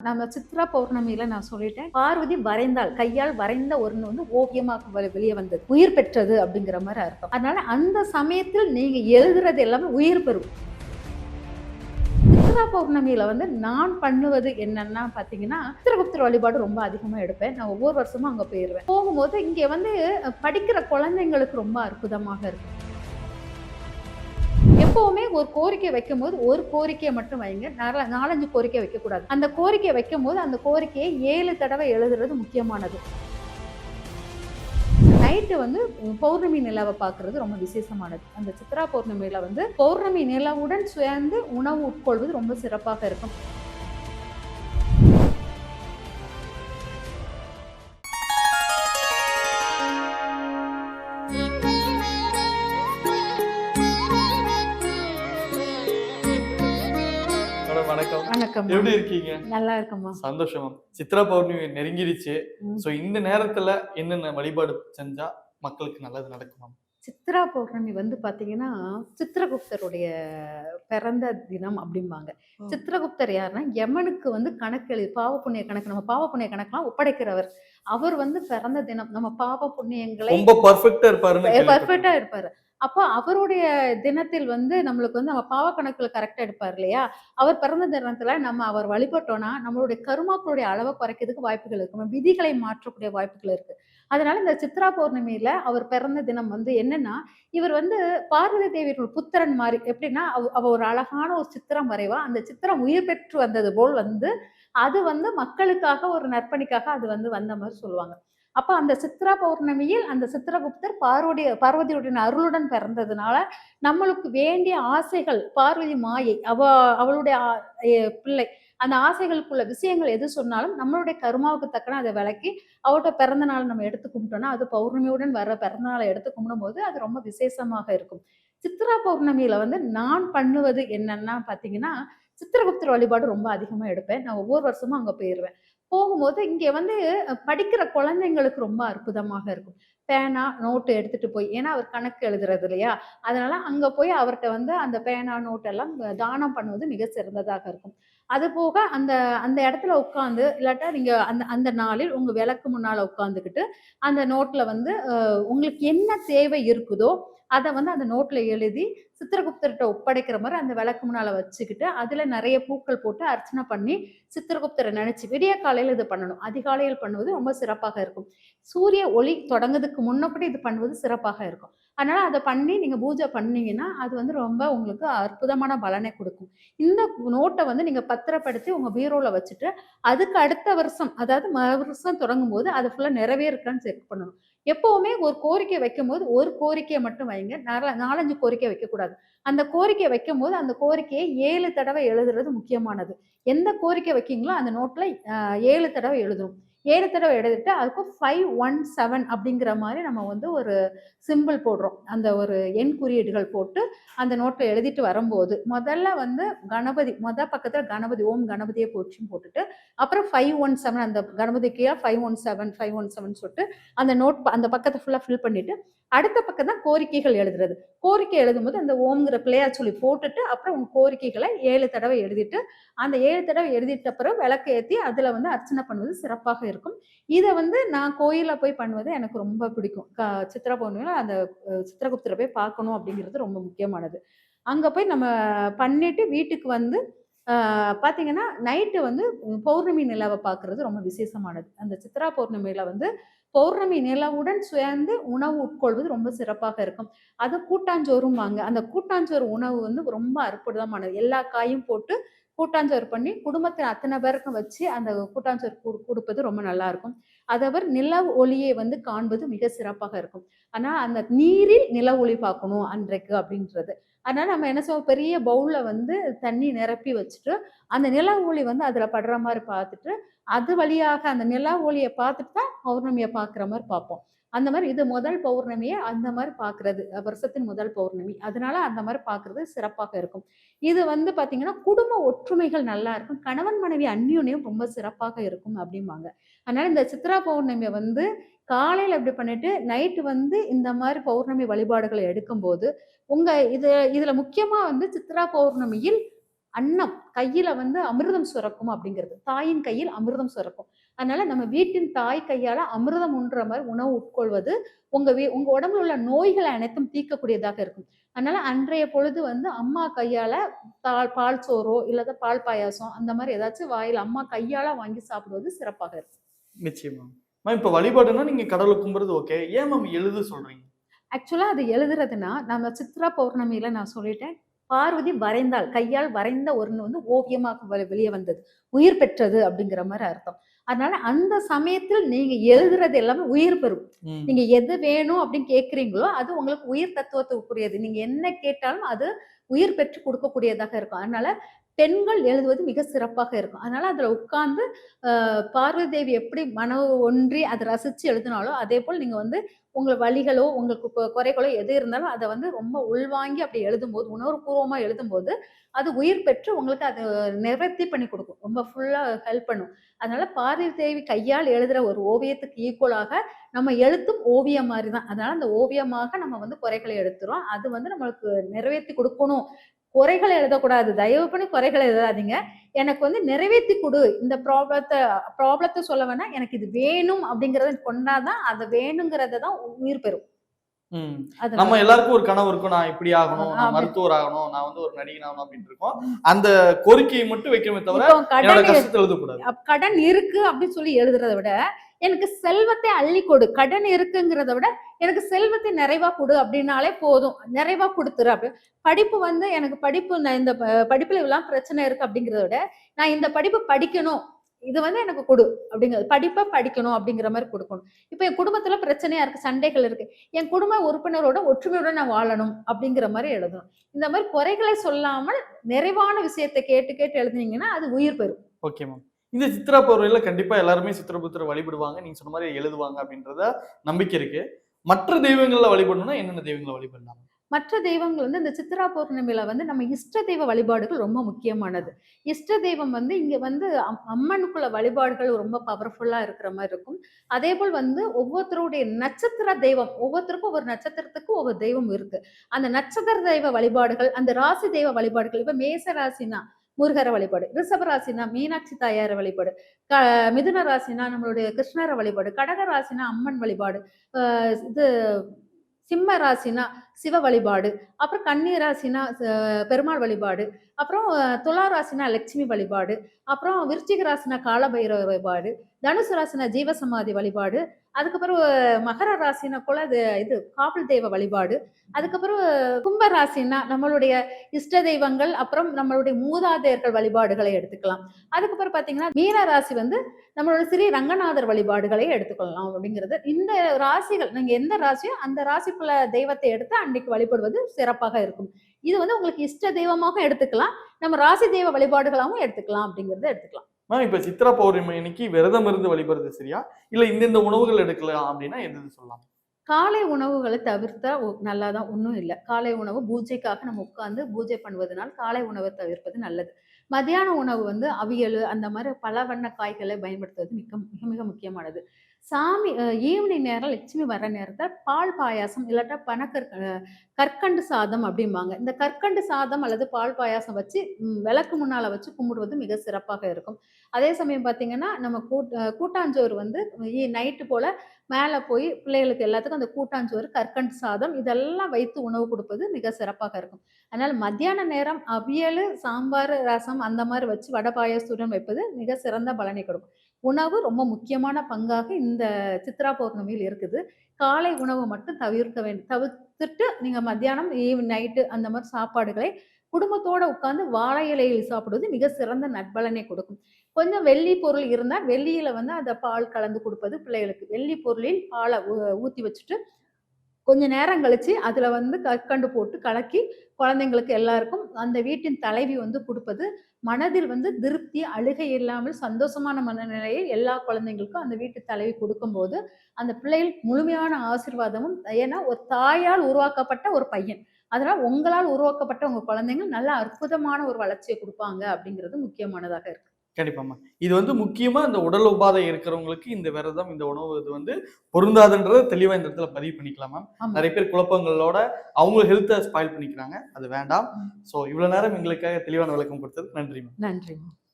நம்ம சித்ரா பௌர்ணமியில நான் சொல்லிட்டேன். பார்வதி வரைந்தாள். கையால் வரைந்த ஒண்ணு வந்து ஓவியமாக வெளிய வந்தது. உயிர் பெற்றது அப்படிங்கிற மாரி அர்த்தம். அதனால அந்த சமயத்தில் நீங்க எழுதுறது எல்லாமே உயிர் பெறும். சித்ரா பௌர்ணமியில வந்து நான் பண்ணுவது என்னன்னா பார்த்தீங்கன்னா, சித்திரகுப்தர் வழிபாடு ரொம்ப அதிகமா எடுப்பேன். நான் ஒவ்வொரு வருஷமும் அங்க போயிருவேன். போகும்போது இங்க வந்து படிக்கிற குழந்தைங்களுக்கு ரொம்ப அற்புதமாக இருக்கும். எப்பவுமே ஒரு கோரிக்கை வைக்கும்போது ஒரு கோரிக்கையை மட்டும் வைங்க. 4, 5 கோரிக்கை வைக்கக்கூடாது. அந்த கோரிக்கை வைக்கும்போது அந்த கோரிக்கையை 7 தடவை எழுதுறது முக்கியமானது. நைட்டு வந்து பௌர்ணமி நிலாவை பார்க்கறது ரொம்ப விசேஷமானது. அந்த சித்ரா பௌர்ணமியில வந்து பௌர்ணமி நிலவுடன் சேர்ந்து உணவு உட்கொள்வது ரொம்ப சிறப்பாக இருக்கும். வணக்கம். வணக்கம். எப்படி இருக்கீங்க? நல்லா இருக்கம்மா. சந்தோஷமா. சித்ரா பௌர்ணமி நெருங்கிடுச்சு. சோ இந்த நேரத்துல என்னென்ன வழிபாடு செஞ்சா மக்களுக்கு நல்லது நடக்கும்? சித்ரா பௌர்ணமி வந்து பார்த்தீங்கன்னா, சித்திரகுப்தருடைய பிறந்த தினம் அப்படிம்பாங்க. சித்திரகுப்தர் யாருன்னா, யமனுக்கு வந்து பாவ புண்ணிய கணக்கு நம்ம பாவ புண்ணிய கணக்கெல்லாம் ஒப்படைக்கிறவர். அவர் வந்து பிறந்த தினம். நம்ம பாவ புண்ணியங்களை ரொம்ப பெர்ஃபெக்ட்டா இருப்பாருன்னு பெர்ஃபெக்ட்டா இருப்பாரு. அப்போ அவருடைய தினத்தில் வந்து நம்மளுக்கு வந்து நம்ம பாவ கணக்குல கரெக்ட்டா எடுப்பார் இல்லையா? அவர் பிறந்த தினத்துல நம்ம அவர் வழிபட்டோம்னா, நம்மளுடைய கருமாக்களுடைய அளவ குறைக்கிறதுக்கு வாய்ப்புகள் இருக்கு. நம்ம விதிகளை மாற்றக்கூடிய வாய்ப்புகள் இருக்கு. அதனால இந்த சித்ரா பௌர்ணமியில அவர் பிறந்த தினம் வந்து என்னன்னா, இவர் வந்து பார்வதி தேவியோட புத்திரன் மாரி. எப்படின்னா, அவ ஒரு அழகான ஒரு சித்திரம் வரைவா. அந்த சித்திரம் உயிர் பெற்று வந்தது போல் வந்து, அது வந்து மக்களுக்காக ஒரு நற்பணிக்காக அது வந்து வந்த மாரி சொல்லுவாங்க. அப்ப அந்த சித்ரா பௌர்ணமியில் அந்த சித்திரகுப்தர் பார்வதியுடைய அருளுடன் பிறந்ததுனால, நம்மளுக்கு வேண்டிய ஆசைகள் பார்வதி மாயை. அவளுடைய பிள்ளை. அந்த ஆசைகளுக்குள்ள விஷயங்கள் எது சொன்னாலும் நம்மளுடைய கருமாவுக்கு தக்கன அத விளக்கி, அவட்ட பிறந்த நாள் நம்ம எடுத்து கும்பிட்டோம்னா, அது பௌர்ணமியுடன் வர பிறந்த நாள எடுத்து கும்பிடும்போது, அது ரொம்ப விசேஷமாக இருக்கும். சித்ரா பௌர்ணமியில வந்து நான் பண்ணுவது என்னன்னா பார்த்தீங்கன்னா, சித்திரகுப்தர் வழிபாடு ரொம்ப அதிகமா எடுப்பேன். நான் ஒவ்வொரு வருஷமும் அங்க போயிருவேன். போகும்போது இங்க வந்து படிக்கிற குழந்தைங்களுக்கு ரொம்ப அற்புதமாக இருக்கும். பேனா, நோட்டு எடுத்துட்டு போய் ஏன்னா அவர் கணக்கு எழுதுறது இல்லையா? அதனால அங்க போய் அவர்ட்ட வந்து அந்த பேனா, நோட் எல்லாம் தானம் பண்ணுவது மிக சிறந்ததாக இருக்கும். அதுபோக அந்த அந்த இடத்துல உட்கார்ந்து இல்லாட்டா நீங்க அந்த அந்த நாளில் உங்க விளக்கு முன்னால உட்கார்ந்துகிட்டு, அந்த நோட்ல வந்து உங்களுக்கு என்ன தேவை இருக்குதோ, அத வந்து அந்த நோட்ல எழுதி சித்திரகுப்தர்ட்ட ஒப்படைக்கிற மாரி அந்த விளக்கு முன்னால வச்சுக்கிட்டு, அதுல நெறைய பூக்கள் போட்டு அர்ச்சனை பண்ணி, சித்திரகுப்தர நெனச்சு விடிய காலையில இது பண்ணணும். அதிகாலையில் பண்ணுவது ரொம்ப சிறப்பாக இருக்கும். சூரிய ஒளி தொடங்கதுக்கு முன்னக்கூட இது பண்ணுவது சிறப்பாக இருக்கும். அதனால அத பண்ணி நீங்க பூஜை பண்ணீங்கன்னா, அது வந்து ரொம்ப உங்களுக்கு அற்புதமான பலனை குடுக்கும். இந்த நோட்ட வந்து நீங்க பத்திரப்படுத்தி உங்க பீரோல வச்சுட்டு, அதுக்கு அடுத்த வருஷம், அதாவது வருஷம் தொடங்கும்போது அது ஃபுல்லா நிறைவேறுக்கான்னு செக் பண்ணணும். எப்பவுமே ஒரு கோரிக்கை வைக்கும்போது, ஒரு கோரிக்கைய மட்டும் வைங்க. 4, 5 கோரிக்கை வைக்கக்கூடாது. அந்த கோரிக்கை வைக்கும்போது, அந்த கோரிக்கையை 7 தடவை எழுதுறது முக்கியமானது. எந்த கோரிக்கை வைக்கீங்களோ, அந்த நோட்ல 7 தடவை எழுதணும். 7 தடவை எழுதிட்டு, அதுக்கு 517 அப்படிங்கிற மாரி நம்ம வந்து ஒரு சிம்பிள் போடுறோம். அந்த ஒரு எண் குறியீடுகள் போட்டு, அந்த நோட்ல எழுதிட்டு வரும்போது, முதல்ல வந்து கணபதி பக்கத்துல கணபதி, ஓம் கணபதியே போற்றின்னு போட்டுட்டு, அப்புறம் 517 அந்த கணபதிக்கு 517, 517 சொல்ட்டு, அந்த அந்த பக்கத்த ஃபுல்லா ஃபில் பண்ணிட்டு, அடுத்த பக்கம் தான் கோரிக்கைகள் எழுதுறது. கோரிக்கை எழுதும்போது அந்த ஓம்ங்கிற பிள்ளையார் சொல்லி போட்டுட்டு, அப்புறம் உங்க கோரிக்கைகள 7 தடவை எழுதிட்டு, அந்த 7 தடவை எழுதிட்ட பிறகு விளக்கு ஏத்தி, அதுல வந்து அர்ச்சனை பண்ணுவது சிறப்பாக இருக்கும். இத வந்து நான் கோயில்ல போய் பண்ணுவது எனக்கு ரொம்ப பிடிக்கும். சித்ரா பௌர்ணமியில அந்த சித்திரகுப்தர போய் பார்க்கணும் அப்படிங்கிறது ரொம்ப முக்கியமானது. அங்க போய் நம்ம பண்ணிட்டு வீட்டுக்கு வந்து பார்த்தீங்கன்னா, நைட்டு வந்து பௌர்ணமி நிலாவ பார்க்குறது ரொம்ப விசேஷமானது. அந்த சித்ரா பௌர்ணமியில வந்து பௌர்ணமி நிலவுடன் சேர்ந்து உணவு உட்கொள்வது ரொம்ப சிறப்பாக இருக்கும். அது கூட்டாஞ்சோறும்பாங்க. அந்த கூட்டாஞ்சோறு உணவு வந்து ரொம்ப அற்புதமானது. எல்லா காயும் போட்டு கூட்டாஞ்சோறு பண்ணி குடும்பத்தில அத்தன பேருக்கும் வச்சு அந்த கூட்டாஞ்சோறு குடுப்பது ரொம்ப நல்லாருக்கும். அதவர் நிலவு ஒளியை வந்து காண்பது மிக சிறப்பாக இருக்கும். ஆனா, அந்த நீரில் நில ஒளி பார்க்கணும் அன்றைக்கு அப்படின்றது. அதனால நம்ம என்ன செய்வோம், பெரிய பவுல்ல வந்து தண்ணி நிரப்பி வச்சுட்டு, அந்த நிலா ஒளி வந்து அதுல படுற மாரி பார்த்துட்டு, அது வழியாக அந்த நிலா ஒளிய பார்த்துட்டு தான் பௌர்ணமிய பார்க்குற மாரி பார்ப்போம். அந்த மாரி இது முதல் பௌர்ணமிய அந்த மாரி பார்க்குறது. வருஷத்தின் முதல் பௌர்ணமி. அதனால அந்த மாரி பார்க்குறது சிறப்பாக இருக்கும். இது வந்து பார்த்தீங்கன்னா, குடும்ப ஒற்றுமைகள் நல்லா இருக்கும். கணவன், மனைவி அந்யோன்யம் ரொம்ப சிறப்பாக இருக்கும் அப்டிம்பாங்க. அதனால இந்த சித்ரா பௌர்ணமிய வந்து காலையில இப்டி பண்ணிட்டு, நைட்டு வந்து இந்த மாரி பௌர்ணமி வழிபாடுகள எடுக்கும்போது, உங்க இதுல முக்கியமா வந்து சித்ரா பௌர்ணமியில் அன்னம் கையில வந்து அமிர்தம் சுரக்கும் அப்படிங்கிறது. தாயின் கையில் அமிர்தம் சுரக்கும். அதனால நம்ம வீட்டின் தாய் கையால அமிர்தம் உண்ற மாரி உணவு உட்கொள்வது, உங்க உடம்புல உள்ள நோய்களை அனைத்தும் தீர்க்கக்கூடியதாக இருக்கும். அதனால அன்றைய பொழுது வந்து அம்மா கையால பால் சோறோ, இல்ல பால் பாயாசம் அந்த மாரி ஏதாச்சும் வாயில அம்மா கையால வாங்கி சாப்பிடுவது சிறப்பாக இருக்கும். நிச்சயமா. மேம் இப்ப வழிபாடுன்னா நீங்க கடவுள கும்பிடுறது ஓகே. ஏன் மேம் எழுத சொல்றீங்க? ஆக்சுவலா அது எழுதுறதுன்னா, நம்ம சித்ரா பௌர்ணமியில நான் சொல்லிட்டேன். பார்வதி வரைந்தாள். கையால் வரைந்த ஒண்ணு வந்து ஓவியமாக வெளிய வந்தது. உயிர் பெற்றது அப்படிங்கிற மாரி அர்த்தம். அதனால அந்த சமயத்தில் நீங்க எழுதுறது எல்லாமே உயிர் பெறும். ம். நீங்க எது வேணும் அப்படின்னு கேட்கிறீங்களோ, அது உங்களுக்கு உயிர் தத்துவத்துக்குரியது. நீங்க என்ன கேட்டாலும் அது உயிர் பெற்று குடுக்கக்கூடியதாக இருக்கும். அதனால பெண்கள் எழுதுவது மிக சிறப்பாக இருக்கும். அதனால அதுல உட்கார்ந்து பார்வதி தேவி எப்படி மனம் ஒன்றி அத ரசிச்சு எழுதினாலோ, அதேபோல் நீங்க வந்து உங்க வலிகளோ, உங்களுக்கு குறைகளோ எது இருந்தாலும் அத வந்து ரொம்ப உள்வாங்கி அப்படி எழுதும்போது, உணர்வுபூர்வமா எழுதும்போது, அது உயிர் பெற்று உங்களுக்கு அது நிவர்த்தி பண்ணி குடுக்கும். ரொம்ப ஃபுல்லா ஹெல்ப் பண்ணும். அதனால பார்வதி தேவி கையால் எழுதுற ஒரு ஓவியத்துக்கு ஈக்குவலாக நம்ம எழுத்தும் ஓவியம் மாரி தான். அதனால அந்த ஓவியமாக நம்ம வந்து குறைகளை எடுத்துறோம். அது வந்து நம்மளுக்கு நிறைவேத்தி குடுக்கணும். குறைகள் எழுதக்கூடாது. தயவு பண்ணி குறைகள் எழுதாதீங்க. எனக்கு வந்து நிறைவேத்தி குடு. இந்த ப்ராப்ளத்த சொல்ல வேணாம். எனக்கு இது வேணும் அப்படிங்கிறத கொண்டா தான், அது வேணுங்கிறத தான் உயிர் பெறும். ம். அதனால. நம்ம எல்லாருக்கும் ஒரு கனவு இருக்கும். நான் இப்படி ஆகணும், நான் அப்படி மருத்துவர் ஆகணும், நான் வந்து ஒரு நடிகன் ஆகணும் அப்படின்னு இருக்கும். அந்த கோரிக்கையை மட்டும் வைக்கணுமே தவிர, இப்போ என்னோட கடன் கஷ்டத்த எழுதக்கூடாது. கடன் இருக்கு அப்படின்னு சொல்லி எழுதுறத விட, எனக்கு செல்வத்தை அள்ளி கொடு. கடன் இருக்குங்கிறத விட, எனக்கு செல்வத்தை நிறைவா குடு அப்படின்னாலே போதும். நிறைவா குடுத்துரு அப்படி. படிப்பு வந்து எனக்கு படிப்பு நான் இந்த படிப்புல இவ்வளவு பிரச்சனை இருக்கு அப்படிங்கிறத விட, நான் இந்த படிப்பு படிக்கணும். இது வந்து எனக்கு குடு அப்படிங்கிறது. படிப்ப படிக்கணும் அப்படிங்கிற மாரி குடுக்கணும். இப்ப என் குடும்பத்துல பிரச்சனையா இருக்கு, சண்டைகள் இருக்கு. என் குடும்ப உறுப்பினரோட ஒற்றுமையுடன் நான் வாழணும் அப்படிங்கிற மாரி எழுதணும். இந்த மாரி குறைகளை சொல்லாமல் நிறைவான விஷயத்த கேட்டு கேட்டு எழுதுனீங்கன்னா, அது உயிர் பெறும். Okay ma'am. இந்த சித்ரா பௌர்ணமில கண்டிப்பா எல்லாருமே சித்ரகுப்தர வழிபடுவாங்க. நீங்க சொன்ன மாரி எழுதுவாங்க அப்படின்றத நம்பிக்கை இருக்கு. மற்ற தெய்வங்கள்ல வழிபடணும்னா என்னென்ன தெய்வங்கள வழிபடலாம்? மற்ற தெய்வங்கள் வந்து இந்த சித்ரா பௌர்ணமியில வந்து நம்ம இஷ்ட தெய்வ வழிபாடுகள் ரொம்ப முக்கியமானது. இஷ்ட தெய்வம் வந்து இங்க வந்து அம்மனுக்குள்ள வழிபாடுகள் ரொம்ப பவர்ஃபுல்லா இருக்கிற மாரி இருக்கும். அதேபோல் வந்து ஒவ்வொருத்தருடைய நட்சத்திர தெய்வம், ஒவ்வொருத்தருக்கும் ஒவ்வொரு நட்சத்திரத்துக்கு ஒவ்வொரு தெய்வம் இருக்கு. அந்த நட்சத்திர தெய்வ வழிபாடுகள், அந்த ராசி தெய்வ வழிபாடுகள், இப்ப மேச ராசினா முருகர வழிபாடு, ரிஷப ராசினா மீனாட்சி தாயார வழிபாடு, க மிதுன ராசினா நம்மளுடைய கிருஷ்ணர வழிபாடு, கடக ராசினா அம்மன் வழிபாடு, அ இது சிம்ம ராசினா சிவ வழிபாடு, அப்புறம் கன்னி ராசினா பெருமாள் வழிபாடு, அப்புறம் துலா ராசினா லட்சுமி வழிபாடு, அப்புறம் விருச்சிக ராசினா காலபைரவர் வழிபாடு, தனுசு ராசினா ஜீவசமாதி வழிபாடு, அதுக்கப்புறம் மகர ராசினா கூட இது காவல் தெய்வ வழிபாடு, அதுக்கப்புறம் கும்ப ராசினா நம்மளுடைய இஷ்ட தெய்வங்கள், அப்புறம் நம்மளுடைய மூதாதையர்கள் வழிபாடுகளை எடுத்துக்கலாம். அதுக்கப்புறம் பார்த்தீங்கன்னா, மீன ராசி வந்து நம்மளோட ஸ்ரீ ரங்கநாதர் வழிபாடுகளை எடுத்துக்கொள்ளலாம் அப்படிங்கிறது. இந்த ராசிகள் நீங்க எந்த ராசியோ அந்த ராசிக்குள்ள தெய்வத்தை எடுத்து அன்னைக்கு வழிபடுவது சிறப்பாக இருக்கும். இது வந்து உங்களுக்கு இஷ்ட தெய்வமாக எடுத்துக்கலாம். நம்ம ராசி தெய்வ வழிபாடுகளாவும் எடுத்துக்கலாம் அப்படிங்கிறத எடுத்துக்கலாம். மேம் இப்ப சித்ரா பௌர்ணமி அன்னைக்கு விரதம் இருந்து வழிபடுறது சரியா? இல்ல இந்தந்த உணவுகள் எடுக்கலாம் அப்படின்னா எது சொல்லலாம்? காலை உணவுகள தவிர்த்தா நல்லா தான் ஒண்ணும் இல்ல. காலை உணவு பூஜைக்காக நம்ம உட்கார்ந்து பூஜை பண்ணுவதனால் காலை உணவ தவிர்ப்பது நல்லது. மதியான உணவு வந்து அவியலு அந்த மாரி பல வண்ண காய்களை பயன்படுத்துவது மிக மிக முக்கியமானது. சாமி ஈவினிங் நேரம் லட்சுமி வர நேரத்துல பால் பாயாசம் இல்லாட்டா கற்கண்டு சாதம் அப்படிம்பாங்க. இந்த கற்கண்டு சாதம் அல்லது பால் பாயாசம் வச்சு விளக்கு முன்னால வச்சு கும்பிடுவது மிக சிறப்பாக இருக்கும். அதே சமயம் பார்த்தீங்கன்னா, நம்ம கூட்டாஞ்சோறு வந்து நைட்டு போல மேல போய் பிள்ளைகளுக்கு எல்லாத்துக்கும் அந்த கூட்டாஞ்சோறு, கற்கண்டு சாதம் இதெல்லாம் வைத்து உணவு குடுப்பது மிக சிறப்பாக இருக்கும். அதனால மத்தியான நேரம் அவியலு, சாம்பார், ரசம் அந்த மாரி வச்சு வடை பாயாசத்துடன் வைப்பது மிக சிறந்த பலனை கொடுக்கும். உணவு ரொம்ப முக்கியமான பங்காக இந்த சித்ரா பௌர்ணமியில் இருக்குது. காலை உணவு மட்டும் தவிர்த்துட்டு நீங்க மத்தியானம், நைட்டு அந்த மாரி சாப்பாடுகளை குடும்பத்தோட உட்கார்ந்து வாழை இலையில் சாப்பிடுவது மிக சிறந்த நற்பலனை கொடுக்கும். கொஞ்சம் வெள்ளி பொருள் இருந்தா, வெள்ளியில வந்து அத பால் கலந்து குடுப்பது பிள்ளைகளுக்கு. வெள்ளி பொருளில் பால ஊத்தி வச்சுட்டு, கொஞ்ச நேரம் கழிச்சு அதுல வந்து கற்கண்டு போட்டு கலக்கி குழந்தைங்களுக்கு எல்லாருக்கும் அந்த வீட்டின் தலைவி வந்து குடுப்பது, மனதில் வந்து திருப்தி, அழுகை இல்லாமல் சந்தோஷமான மனநிலையை எல்லா குழந்தைங்களுக்கும் அந்த வீட்டு தலைவி குடுக்கும்போது, அந்த பிள்ளைகள் முழுமையான ஆசீர்வாதமும் ஏன்னா ஒரு தாயால் உருவாக்கப்பட்ட ஒரு பையன். அதனால உங்களால் உருவாக்கப்பட்ட உங்க குழந்தைங்க நல்ல அற்புதமான ஒரு வளர்ச்சிய குடுப்பாங்க அப்படிங்கிறது முக்கியமானதாக இருக்கு. கண்டிப்பாம்மா. இது வந்து முக்கியமா இந்த உடல் உபாதை இருக்கிறவங்களுக்கு இந்த விரதம், இந்த உணவு இது வந்து பொருந்தாதுன்றத தெளிவா இந்த இடத்துல பதிவு பண்ணிக்கலாம் மேம். ஆமா. நெறைய பேர் குழப்பங்களோட அவங்க ஹெல்த்த ஸ்பாயில் பண்ணிக்கிறாங்க. அது வேண்டாம். ம். ஸோ இவ்வளவு நேரம் எங்களுக்காக தெளிவான விளக்கம் கொடுத்ததுக்கு நன்றி மேம். நன்றி.